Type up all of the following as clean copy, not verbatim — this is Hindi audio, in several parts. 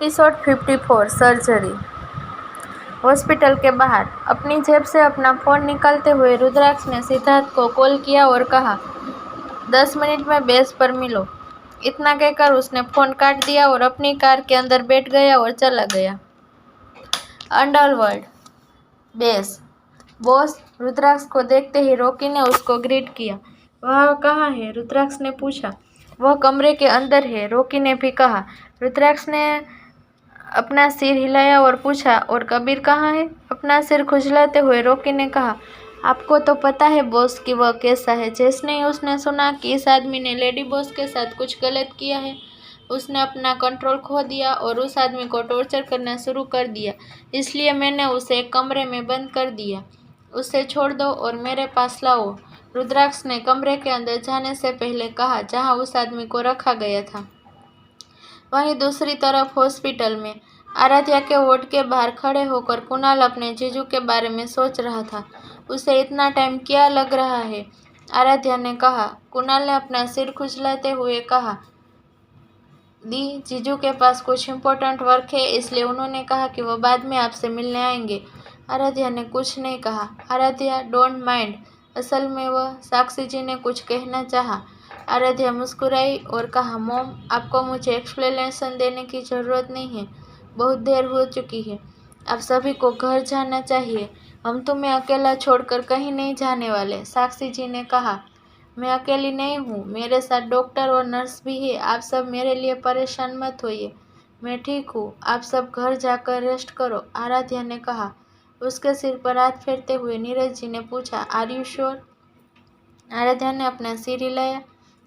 Episode 54 surgery. हॉस्पिटल के बाहर अपनी जेब से अपना फोन निकालते हुए रुद्राक्ष ने सिद्धार्थ को कॉल किया और कहा, 10 मिनट में बेस पर मिलो। इतना कहकर उसने फोन काट दिया और अपनी कार के अंदर बैठ गया और चला गया। Underworld base boss. रुद्राक्ष को देखते ही रॉकी ने उसको ग्रीट किया। वह कहाँ है? रुद्राक्ष ने पूछा। वह कमरे के अंदर है, रॉकी ने भी कहा। रुद्राक्ष ने अपना सिर हिलाया और पूछा, और कबीर कहाँ है? अपना सिर खुजलाते हुए रॉकी ने कहा, आपको तो पता है बॉस कि वह कैसा है। जैसे ही उसने सुना कि इस आदमी ने लेडी बॉस के साथ कुछ गलत किया है, उसने अपना कंट्रोल खो दिया और उस आदमी को टॉर्चर करना शुरू कर दिया। इसलिए मैंने उसे एक कमरे में बंद कर दिया। उसे छोड़ दो और मेरे पास लाओ। रुद्राक्ष ने कमरे के अंदर जाने से पहले कहा, जहां उस आदमी को रखा गया था। वहीं दूसरी तरफ हॉस्पिटल में आराध्या के वार्ड के बाहर खड़े होकर कुणाल अपने जीजू के बारे में सोच रहा था। उसे इतना टाइम क्या लग रहा है? आराध्या ने कहा। कुणाल ने अपना सिर खुजलाते हुए कहा, दी, जीजू के पास कुछ इम्पोर्टेंट वर्क है, इसलिए उन्होंने कहा कि वो बाद में आपसे मिलने आएंगे। आराध्या ने कुछ नहीं कहा। Aaradhya, don't mind. असल में वह साक्षी जी ने कुछ कहना चाहा। आराध्या मुस्कुराई और कहा, मॉम, आपको मुझे एक्सप्लेनेशन देने की ज़रूरत नहीं है। बहुत देर हो चुकी है। आप सभी को घर जाना चाहिए। हम तुम्हें अकेला छोड़कर कहीं नहीं जाने वाले। साक्षी जी ने कहा, मैं अकेली नहीं हूँ, मेरे साथ डॉक्टर और नर्स भी है। आप सब मेरे लिए परेशान मत होइए, मैं ठीक हूँ। आप सब घर जाकर रेस्ट करो। आराध्या ने कहा। उसके सिर पर हाथ फेरते हुए नीरज जी ने पूछा, आर यू श्योर? आराध्या ने अपना सिर हिलाया।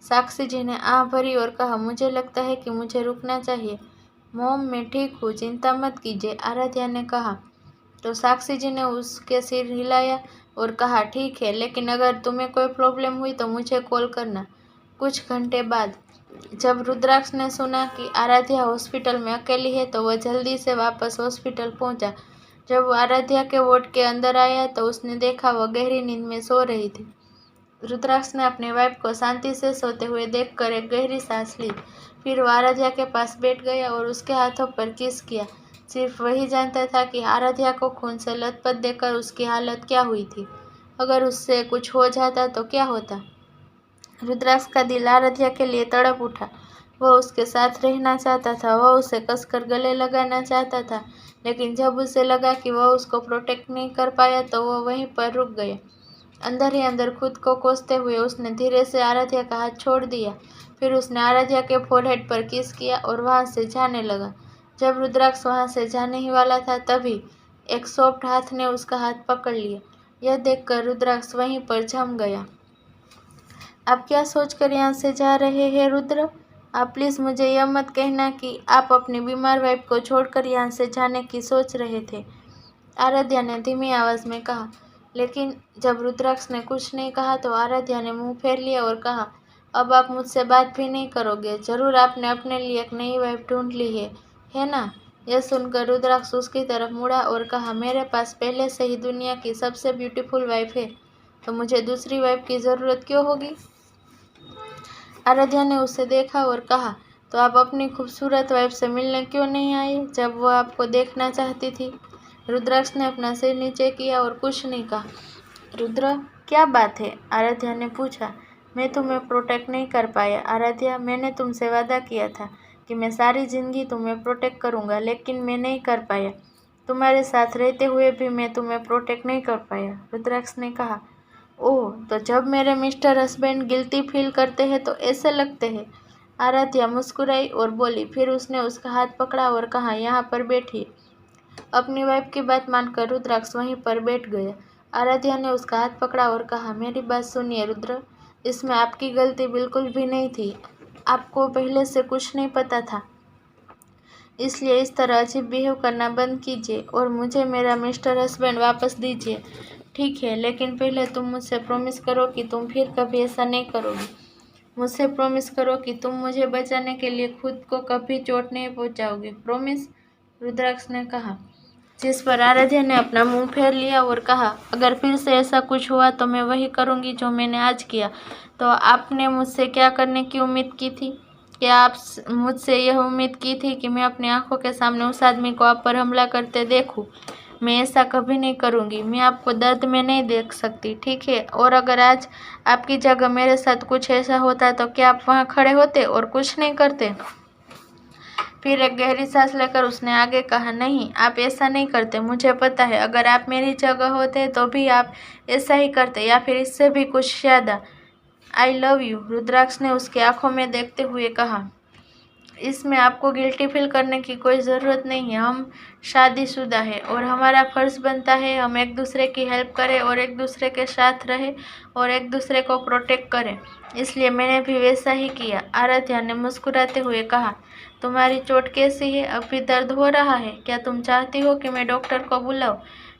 साक्षी जी ने आह भरी और कहा, मुझे लगता है कि मुझे रुकना चाहिए। मॉम, मैं ठीक हूँ, चिंता मत कीजिए, आराध्या ने कहा। तो साक्षी जी ने उसके सिर हिलाया और कहा, ठीक है, लेकिन अगर तुम्हें कोई प्रॉब्लम हुई तो मुझे कॉल करना। कुछ घंटे बाद जब रुद्राक्ष ने सुना कि आराध्या हॉस्पिटल में अकेली है तो वह जल्दी से वापस हॉस्पिटल पहुंचा। जब वो आराध्या के वार्ड के अंदर आया तो उसने देखा वह गहरी नींद में सो रही थी। रुद्राक्ष ने अपने वाइफ को शांति से सोते हुए देखकर एक गहरी सांस ली। फिर वो आराध्या के पास बैठ गया और उसके हाथों पर किस किया। सिर्फ वही जानता था कि आराध्या को खून से लथपथ देखकर उसकी हालत क्या हुई थी। अगर उससे कुछ हो जाता तो क्या होता? रुद्राक्ष का दिल आराध्या के लिए तड़प उठा। वह उसके साथ रहना चाहता था, वह उसे कसकर गले लगाना चाहता था, लेकिन जब उसे लगा कि वह उसको प्रोटेक्ट नहीं कर पाया तो वह वहीं पर रुक गया। अंदर ही अंदर खुद को कोसते हुए उसने धीरे से आराध्या का हाथ छोड़ दिया। फिर उसने आराध्या के फोरहेड पर किस किया और वहां से जाने लगा। जब रुद्राक्ष वहां से जाने ही वाला था तभी एक सॉफ्ट हाथ ने उसका हाथ पकड़ लिया। यह देखकर रुद्राक्ष वहीं पर जम गया। आप क्या सोचकर यहाँ से जा रहे हैं रुद्र? आप प्लीज़ मुझे यह मत कहना कि आप अपनी बीमार वाइफ को छोड़कर यहाँ से जाने की सोच रहे थे, आराध्या ने धीमी आवाज़ में कहा। लेकिन जब रुद्राक्ष ने कुछ नहीं कहा तो आराध्या ने मुंह फेर लिया और कहा, अब आप मुझसे बात भी नहीं करोगे? जरूर आपने अपने लिए एक नई वाइफ ढूंढ ली है ना? यह सुनकर रुद्राक्ष उसकी तरफ मुड़ा और कहा, मेरे पास पहले से ही दुनिया की सबसे ब्यूटीफुल वाइफ है, तो मुझे दूसरी वाइफ की ज़रूरत क्यों होगी? आराध्या ने उसे देखा और कहा, तो आप अपनी खूबसूरत वाइफ से मिलने क्यों नहीं आए जब वो आपको देखना चाहती थी? रुद्राक्ष ने अपना सिर नीचे किया और कुछ नहीं कहा। रुद्र, क्या बात है? आराध्या ने पूछा। मैं तुम्हें प्रोटेक्ट नहीं कर पाया आराध्या। मैंने तुमसे वादा किया था कि मैं सारी जिंदगी तुम्हें प्रोटेक्ट करूंगा, लेकिन मैं नहीं कर पाया। तुम्हारे साथ रहते हुए भी मैं तुम्हें प्रोटेक्ट नहीं कर पाया, रुद्राक्ष ने कहा। ओह, तो जब मेरे मिस्टर हस्बैंड गिल्टी फील करते हैं तो ऐसे लगते हैं? आराध्या मुस्कुराई और बोली। फिर उसने उसका हाथ पकड़ा और कहा, यहाँ पर बैठिए। अपनी वाइफ की बात मानकर रुद्राक्ष वहीं पर बैठ गया। आराध्या ने उसका हाथ पकड़ा और कहा, मेरी बात सुनिए रुद्र, इसमें आपकी गलती बिल्कुल भी नहीं थी। आपको पहले से कुछ नहीं पता था, इसलिए इस तरह अजीब बिहेव करना बंद कीजिए और मुझे मेरा मिस्टर हस्बैंड वापस दीजिए। ठीक है, लेकिन पहले तुम मुझसे प्रॉमिस करो कि तुम फिर कभी ऐसा नहीं करोगी। मुझसे प्रॉमिस करो कि तुम मुझे बचाने के लिए खुद को कभी चोट नहीं पहुंचाओगे। प्रॉमिस, रुद्राक्ष ने कहा। जिस पर आराध्या ने अपना मुंह फेर लिया और कहा, अगर फिर से ऐसा कुछ हुआ तो मैं वही करूंगी जो मैंने आज किया। तो आपने मुझसे क्या करने की उम्मीद की थी? क्या आप मुझसे यह उम्मीद की थी कि मैं अपनी आंखों के सामने उस आदमी को आप पर हमला करते देखूं? मैं ऐसा कभी नहीं करूंगी। मैं आपको दर्द में नहीं देख सकती, ठीक है? और अगर आज आपकी जगह मेरे साथ कुछ ऐसा होता तो क्या आप वहां खड़े होते और कुछ नहीं करते? फिर एक गहरी सांस लेकर उसने आगे कहा, नहीं, आप ऐसा नहीं करते। मुझे पता है, अगर आप मेरी जगह होते तो भी आप ऐसा ही करते, या फिर इससे भी कुछ ज्यादा। आई लव यू, रुद्राक्ष ने उसकी आंखों में देखते हुए कहा। इसमें आपको गिल्टी फील करने की कोई ज़रूरत नहीं है। हम शादीशुदा है और हमारा फ़र्ज़ बनता है हम एक दूसरे की हेल्प करें और एक दूसरे के साथ रहें और एक दूसरे को प्रोटेक्ट करें। इसलिए मैंने भी वैसा ही किया। आराध्या ने मुस्कुराते हुए कहा, तुम्हारी चोट कैसी है? अब भी दर्द हो रहा है? क्या तुम चाहती हो कि मैं डॉक्टर को बुलाऊं?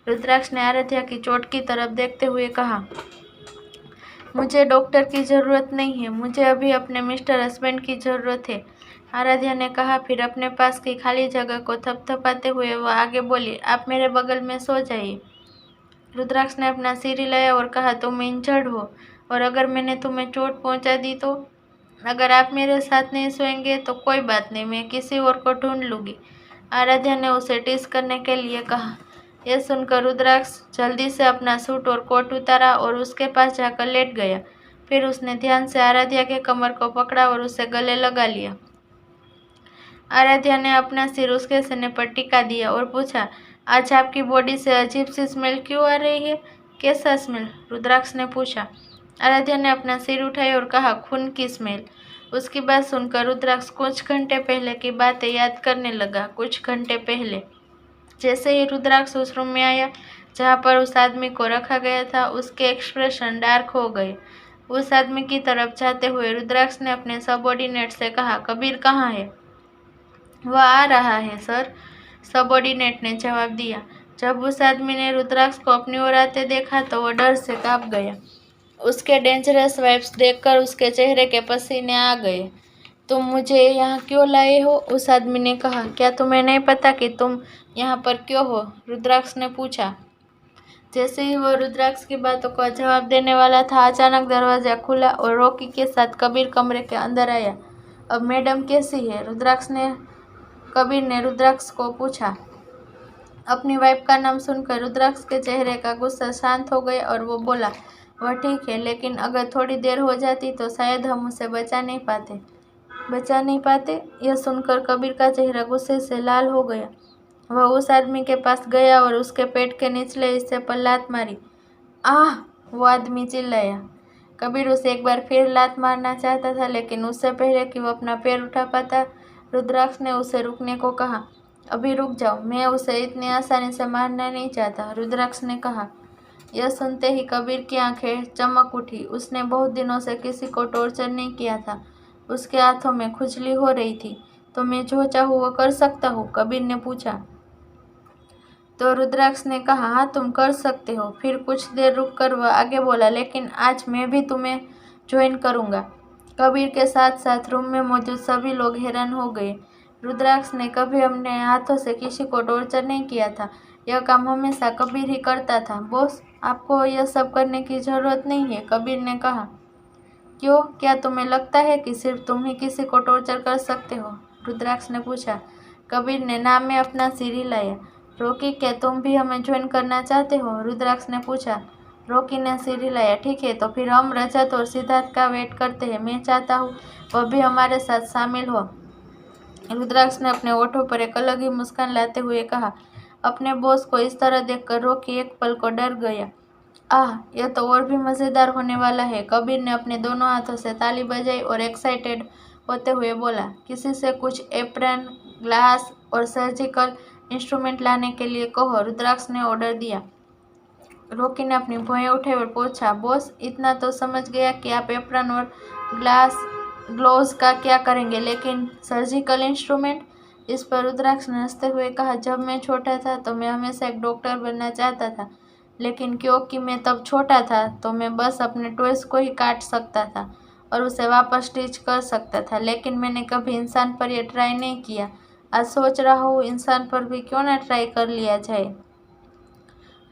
रुद्राक्ष ने आराध्या की चोट की तरफ देखते हुए कहा, मुझे डॉक्टर की ज़रूरत नहीं है, मुझे अभी अपने मिस्टर हस्बैंड की ज़रूरत है, आराध्या ने कहा। फिर अपने पास की खाली जगह को थपथपाते हुए वह आगे बोली, आप मेरे बगल में सो जाइए। रुद्राक्ष ने अपना सिर हिलाया और कहा, तुम इंजर्ड हो और अगर मैंने तुम्हें चोट पहुंचा दी तो? अगर आप मेरे साथ नहीं सोएंगे तो कोई बात नहीं, मैं किसी और को ढूंढ लूँगी, आराध्या ने उसे टीस करने के लिए कहा। यह सुनकर रुद्राक्ष जल्दी से अपना सूट और कोट उतारा और उसके पास जाकर लेट गया। फिर उसने ध्यान से आराध्या के कमर को पकड़ा और उसे गले लगा लिया। आराध्या ने अपना सिर उसके सीने पर टिका दिया और पूछा, आज आपकी बॉडी से अजीब सी स्मेल क्यों आ रही है? कैसा स्मेल? रुद्राक्ष ने पूछा। आराध्या ने अपना सिर उठाया और कहा, खून की स्मेल। उसकी बात सुनकर रुद्राक्ष कुछ घंटे पहले की बातें याद करने लगा। कुछ घंटे पहले जैसे ही रुद्राक्ष उस रूम में आया जहाँ पर उस आदमी को रखा गया था, उसके एक्सप्रेशन डार्क हो गए। उस आदमी की तरफ जाते हुए रुद्राक्ष ने अपने सबऑर्डिनेट से कहा, कबीर कहाँ है? वह आ रहा है सर, सबऑर्डिनेट ने जवाब दिया। जब उस आदमी ने रुद्राक्ष को अपनी ओर आते देखा तो वह डर से कांप गया। उसके डेंजरस वाइब्स देखकर उसके चेहरे के पसीने आ गए। तुम मुझे यहाँ क्यों लाए हो? उस आदमी ने कहा। क्या तुम्हें नहीं पता कि तुम यहाँ पर क्यों हो? रुद्राक्ष ने पूछा। जैसे ही वह रुद्राक्ष की बातों का जवाब देने वाला था, अचानक दरवाजा खुला और रॉकी के साथ कबीर कमरे के अंदर आया। अब मैडम कैसी है? कबीर ने रुद्राक्ष को पूछा। अपनी वाइफ का नाम सुनकर रुद्राक्ष के चेहरे का गुस्सा शांत हो गया और वो बोला, वह ठीक है, लेकिन अगर थोड़ी देर हो जाती तो शायद हम उसे बचा नहीं पाते। यह सुनकर कबीर का चेहरा गुस्से से लाल हो गया। वह उस आदमी के पास गया और उसके पेट के निचले हिस्से पर लात मारी। आह! वो आदमी चिल्लाया। कबीर उसे एक बार फिर लात मारना चाहता था, लेकिन उससे पहले कि वो अपना पैर उठा पाता, रुद्राक्ष ने उसे रुकने को कहा। अभी रुक जाओ, मैं उसे इतनी आसानी से मारना नहीं चाहता, रुद्राक्ष ने कहा। यह सुनते ही कबीर की आंखें चमक उठी। उसने बहुत दिनों से किसी को टॉर्चर नहीं किया था। उसके हाथों में खुजली हो रही थी। तो मैं जो चाहूँ वो कर सकता हूँ? कबीर ने पूछा। तो रुद्राक्ष ने कहा, हाँ, तुम कर सकते हो। फिर कुछ देर रुककर वह आगे बोला, लेकिन आज मैं भी तुम्हें ज्वाइन करूँगा। कबीर के साथ साथ रूम में मौजूद सभी लोग हैरान हो गए। रुद्राक्ष ने कभी अपने हाथों से किसी को टॉर्चर नहीं किया था। यह काम हमेशा कबीर ही करता था। बॉस, आपको यह सब करने की ज़रूरत नहीं है, कबीर ने कहा। क्यों? क्या तुम्हें लगता है कि सिर्फ तुम ही किसी को टॉर्चर कर सकते हो? रुद्राक्ष ने पूछा। कबीर ने नाम में अपना सिर हिलाया। रॉकी, क्या तुम भी हमें ज्वाइन करना चाहते हो? रुद्राक्ष ने पूछा। रॉकी ने सिर हिलाया। ठीक है, तो फिर हम रजत और सिद्धार्थ का वेट करते हैं। मैं चाहता हूँ वह भी हमारे साथ शामिल हो। रुद्राक्ष ने अपने होठों पर एक अलग ही मुस्कान लाते हुए कहा। अपने बॉस को इस तरह देखकर रॉकी एक पल को डर गया। आह, यह तो और भी मज़ेदार होने वाला है। कबीर ने अपने दोनों हाथों से ताली बजाई और एक्साइटेड होते हुए बोला, किसी से कुछ एप्रन, ग्लास और सर्जिकल इंस्ट्रूमेंट लाने के लिए कहो। रुद्राक्ष ने ऑर्डर दिया। रॉकी ने अपनी भुएं उठाई और पूछा, बॉस, इतना तो समझ गया कि आप एप्रन और ग्लोव्स का क्या करेंगे, लेकिन सर्जिकल इंस्ट्रूमेंट? इस पर रुद्राक्ष ने हंसते हुए कहा, जब मैं छोटा था तो मैं हमेशा एक डॉक्टर बनना चाहता था, लेकिन क्योंकि मैं तब छोटा था तो मैं बस अपने टॉयज को ही काट सकता था और उसे वापस स्टिच कर सकता था, लेकिन मैंने कभी इंसान पर यह ट्राई नहीं किया। आज सोच रहा हूँ इंसान पर भी क्यों ना ट्राई कर लिया जाए।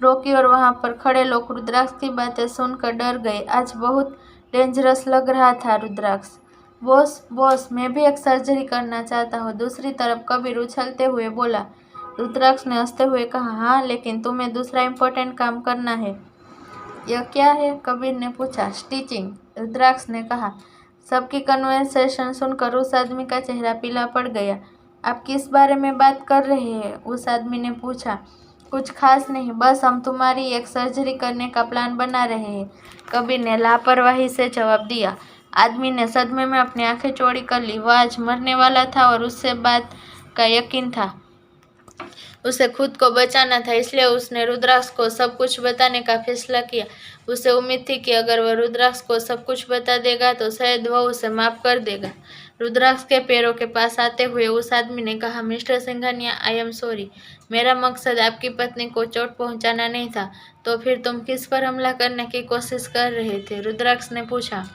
रॉकी और वहाँ पर खड़े लोग रुद्राक्ष की बातें सुनकर डर गए। आज बहुत डेंजरस लग रहा था रुद्राक्ष। बॉस बॉस, मैं भी एक सर्जरी करना चाहता हूँ। दूसरी तरफ कबीर उछलते हुए बोला। रुद्राक्ष ने हंसते हुए कहा, हाँ, लेकिन तुम्हें दूसरा इम्पोर्टेंट काम करना है। यह क्या है? कबीर ने पूछा। स्टिचिंग, रुद्राक्ष ने कहा। सबकी कन्वर्सेशन सुनकर उस आदमी का चेहरा पीला पड़ गया। आप किस बारे में बात कर रहे हैं? उस आदमी ने पूछा। कुछ खास नहीं, बस हम तुम्हारी एक सर्जरी करने का प्लान बना रहे हैं, कबीर ने लापरवाही से जवाब दिया। आदमी ने सदमे में अपनी आंखें चौड़ी कर ली। वह आज मरने वाला था और उससे बात का यकीन था। उसे खुद को बचाना था, इसलिए उसने रुद्राक्ष को सब कुछ बताने का फैसला किया। उसे उम्मीद थी कि अगर वह रुद्राक्ष को सब कुछ बता देगा तो शायद वह उसे माफ कर देगा। रुद्राक्ष के पैरों के पास आते हुए उस आदमी ने कहा, mister Singhania, I am sorry. मेरा मकसद आपकी पत्नी को चोट पहुंचाना नहीं था। तो फिर तुम किस पर हमला करने की कोशिश कर रहे थे? रुद्राक्ष ने पूछा।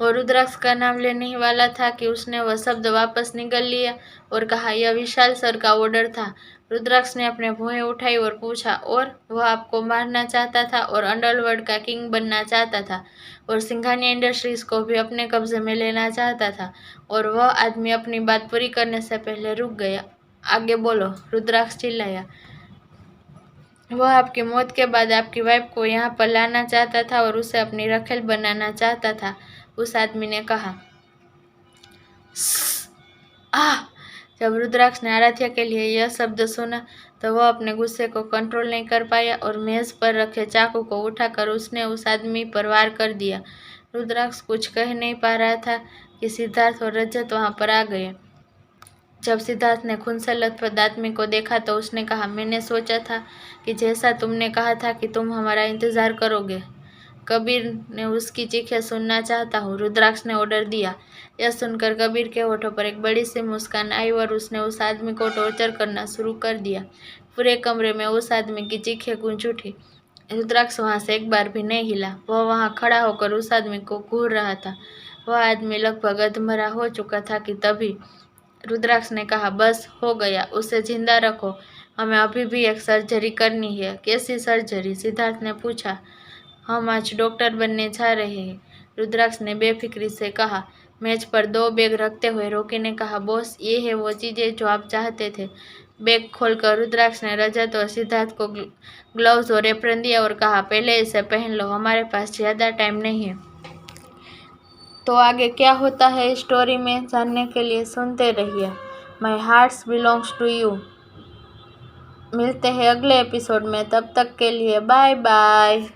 वो रुद्राक्ष का नाम लेने ही वाला था कि उसने वह शब्द वापस निगल लिया और कहा, यह विशाल सर का ऑर्डर था। रुद्राक्ष ने अपने भुएं उठाई और पूछा, और वह आपको मारना चाहता था और अंडरवर्ल्ड का किंग बनना चाहता था और सिंघानिया इंडस्ट्रीज को भी अपने कब्जे में लेना चाहता था। और वह आदमी अपनी बात पूरी करने से पहले रुक गया। आगे बोलो, रुद्राक्ष चिल्लाया। वह आपकी मौत के बाद आपकी वाइफ को यहाँ पर लाना चाहता था और उसे अपनी रखेल बनाना चाहता था, उस आदमी ने कहा। आह! जब रुद्राक्ष ने आराध्या के लिए यह शब्द सुना तो वह अपने गुस्से को कंट्रोल नहीं कर पाया और मेज पर रखे चाकू को उठाकर उसने उस आदमी पर वार कर दिया। रुद्राक्ष कुछ कह नहीं पा रहा था कि सिद्धार्थ और रजत वहां पर आ गए। जब सिद्धार्थ ने खून से लथपथ आदमी को देखा तो उसने कहा, मैंने सोचा था कि जैसा तुमने कहा था कि तुम हमारा इंतजार करोगे। कबीर ने उसकी चीखें सुनना चाहता हूँ, रुद्राक्ष ने ऑर्डर दिया। यह सुनकर कबीर के होठों पर एक बड़ी सी मुस्कान आई और उसने उस आदमी को टॉर्चर करना शुरू कर दिया। पूरे कमरे में उस आदमी की चीखें गूंज उठी। रुद्राक्ष वहां से एक बार भी नहीं हिला। वह वहां खड़ा होकर उस आदमी को घूर रहा था। वह आदमी लगभग अधमरा हो चुका था कि तभी रुद्राक्ष ने कहा, बस हो गया, उसे जिंदा रखो, हमें अभी भी एक सर्जरी करनी है। कैसी सर्जरी? सिद्धार्थ ने पूछा। हम आज डॉक्टर बनने जा रहे हैं, रुद्राक्ष ने बेफिक्री से कहा। मेज पर 2 बैग रखते हुए रॉकी ने कहा, बॉस, ये है वो चीजें जो आप चाहते थे। बैग खोलकर रुद्राक्ष ने रजत और सिद्धार्थ को ग्लव्स और एप्रन दिया और कहा, पहले इसे पहन लो, हमारे पास ज्यादा टाइम नहीं है। तो आगे क्या होता है स्टोरी में जानने के लिए सुनते रहिए। My hearts belongs to you. मिलते हैं अगले एपिसोड में, तब तक के लिए बाय बाय।